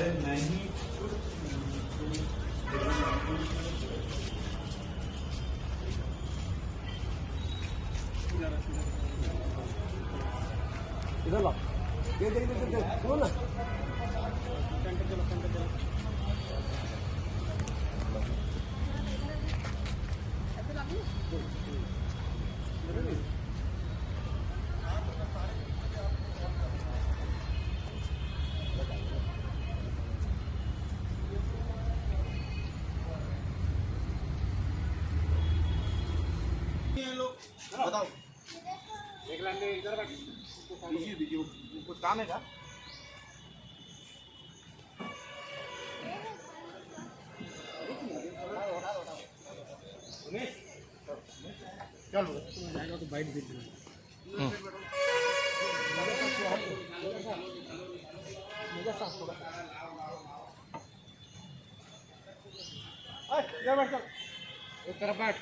अरे नहीं इधर ला दे कौन ना बताओ देख लेंगे इधर का दीजिए कुछ काम है क्या? चलो जाएगा तो बाइट दे एक तरफ बैठ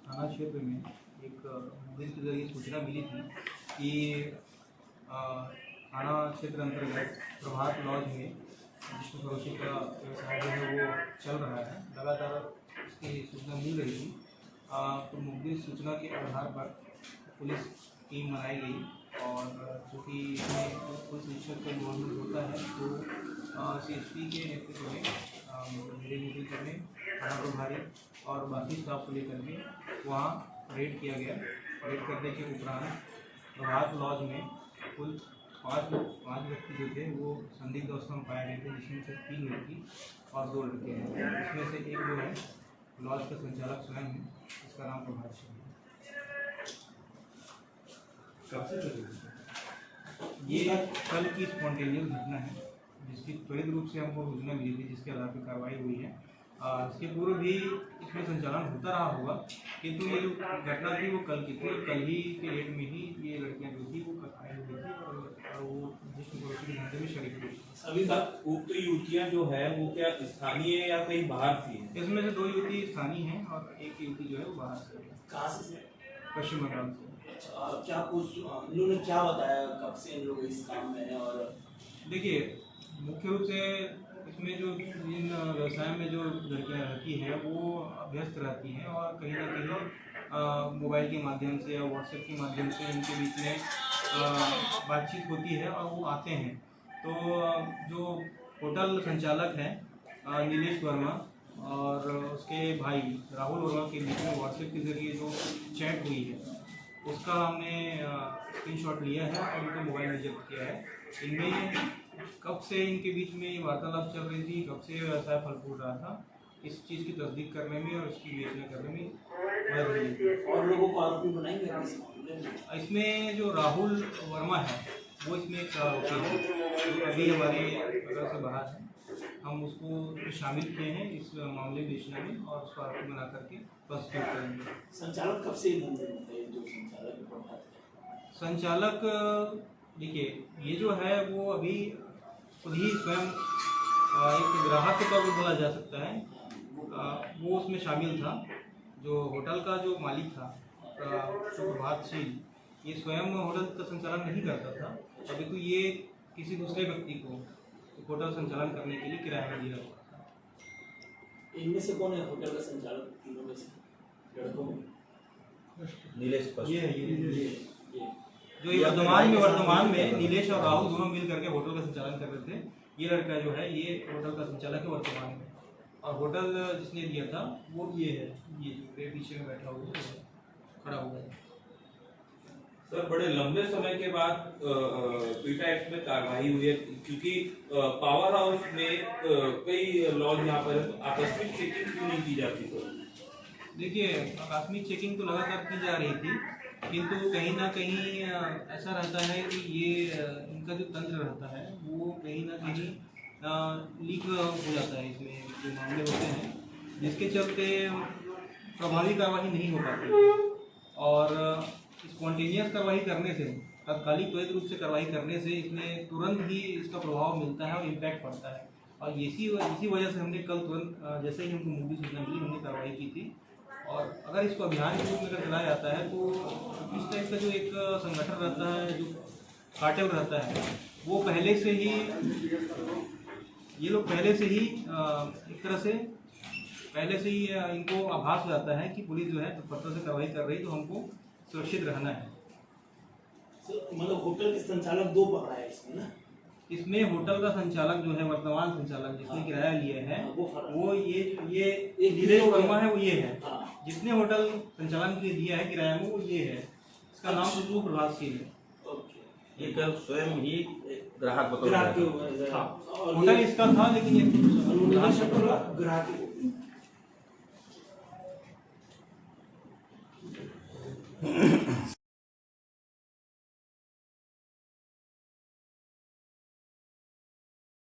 थाना क्षेत्र में एक मोबाइल के जरिए सूचना मिली थी कि थाना क्षेत्र अंतर्गत प्रभात लॉज में विश्व फरोशी का व्यवसाय जो है वो चल रहा है। लगातार इसकी सूचना मिल रही थी। तो मोबाइल सूचना के आधार पर पुलिस टीम बनाई गई और चूँकि इसमें पुलिस निरीक्षक का इन्वॉल्वमेंट होता है तो CSP के नेतृत्व में मेरे नेतृत्व में थाना प्रभारी और बाकी स्टाफ को लेकर के वहाँ रेड किया गया। रेड करने के उपरांत प्रभात लॉज में कुल पाँच व्यक्ति जो थे वो संदिग्ध अवस्था में पाए गए थे, जिसमें से 3 लड़की और 2 लड़के हैं। इसमें से एक जो है लॉज का संचालक स्वयं है, इसका नाम प्रभात सिंह है। कब से ये कल की स्पॉन्टेनियस घटना है जिसकी त्वरित रूप से हमको सूचना मिली थी, जिसके आधार पर कार्रवाई हुई है। इसके पूर्व भी इसमें संचालन होता रहा होगा, किंतु ये जो घटना थी वो कल की थी। कल ही के डेट में ही ये लड़कियां जो थी वो आई हुई थी और वो जिसमें पड़ोसी के धंधे में शरीक हुई। अभी तक उक्त युवतियां जो है वो क्या स्थानीय या कहीं बाहर थी? इसमें से 2 युवती स्थानीय हैं और एक युवती जो है वो बाहर से है। कहाँ से? पश्चिम बंगाल से। क्या कुछ इन्होंने क्या बताया कब से इन लोग इस काम में हैं? और देखिए मुख्य रूप से इसमें जो इन व्यवसाय में जो लड़कियां रहती हैं वो व्यस्त रहती हैं और कहीं ना कहीं मोबाइल के माध्यम से या व्हाट्सएप के माध्यम से इनके बीच में बातचीत होती है और वो आते हैं। तो जो होटल संचालक हैं नीलेश वर्मा और उसके भाई राहुल वर्मा के बीच में व्हाट्सएप के जरिए जो चैट हुई है उसका हमने स्क्रीनशॉट लिया है और उनका मोबाइल में जब्त किया है। इनमें कब से इनके बीच में वार्तालाप चल रही थी, कब से व्यवसाय फल फूट रहा था, इस चीज़ की तस्दीक करने में और इसकी विवेचना करने में मदद मिली। और लोगों को आरोपी बनाएंगे इसमें जो राहुल वर्मा है वो इसमें एक आरोपी है जो अभी हमारे बगल से बाहर है। हम उसको शामिल किए हैं इस मामले विवेचना में और उसको आरोपी बना करके प्रोसिक्यूट करेंगे। संचालक कब से धंधे में थे? जो संचालक देखिए ये जो है वो अभी खुद ही स्वयं एक ग्राहक के तौर पर बोला जा सकता है। वो उसमें शामिल था। जो होटल का जो मालिक था प्रभात सिंह, ये स्वयं होटल का संचालन नहीं करता था, अभी तो ये किसी दूसरे व्यक्ति को होटल संचालन करने के लिए किराए पर दिया हुआ था। इनमें से कौन है होटल का संचालक? तीनों में से लड़कों में नीलेश ये जो ये वर्तमान में नीलेश और राहुल दोनों मिल करके होटल का संचालन कर रहे थे। ये लड़का जो है ये होटल का संचालक है वर्तमान में, और होटल जिसने दिया था वो ये है, ये जो मेरे पीछे में बैठा हुआ है, खड़ा हुआ है। सर बड़े लंबे समय के बाद पीटा एक्ट में कार्रवाई हुई है, क्योंकि पावर हाउस में कई लॉज यहाँ पर आकस्मिक चेकिंग क्यों नहीं की जाती? सर देखिए आकस्मिक चेकिंग तो लगातार की जा रही थी, किंतु कहीं ना कहीं ऐसा रहता है कि ये इनका जो तंत्र रहता है वो कहीं ना कहीं लीक हो जाता है। इसमें जो मामले होते हैं जिसके चलते प्रभावी कार्रवाई नहीं हो पाती और स्पॉन्टेनियस कार्रवाई करने से, तत्कालिक त्वरित रूप से कार्रवाई करने से इसमें तुरंत ही इसका प्रभाव मिलता है और इम्पैक्ट पड़ता है। और इसी वजह से हमने कल तुरंत जैसे ही हमको मुद्दी सूचना मिली हमने कार्रवाई की थी। और अगर इसको अभियान के रूप में अगर चलाया जाता है तो इस टाइप का जो एक संगठन रहता है, जो कार्टेल रहता है, वो पहले से ही ये लोग पहले से ही एक तरह से इनको आभास हो जाता है कि पुलिस जो है तत्परता से कार्रवाई कर रही है, तो हमको सुरक्षित रहना है। सर मतलब होटल के संचालक दो पकड़ा है इसमें ना? इसमें होटल का संचालक जो है, वर्तमान संचालक जिसने किराया लिया है, वो ये एक नीलेश वर्मा है, वो ये है। हाँ। जिसने होटल संचालन के लिए दिया है किराया में, वो ये है। इसका नाम शुरू प्रभातशील है। ओके। ये कल स्वयं ही ग्राहक बतौर ग्राहक के ग्राहक। ऊपर हाँ, और होटल ये इसका था लेकिन ये ग्राहक के ऊपर।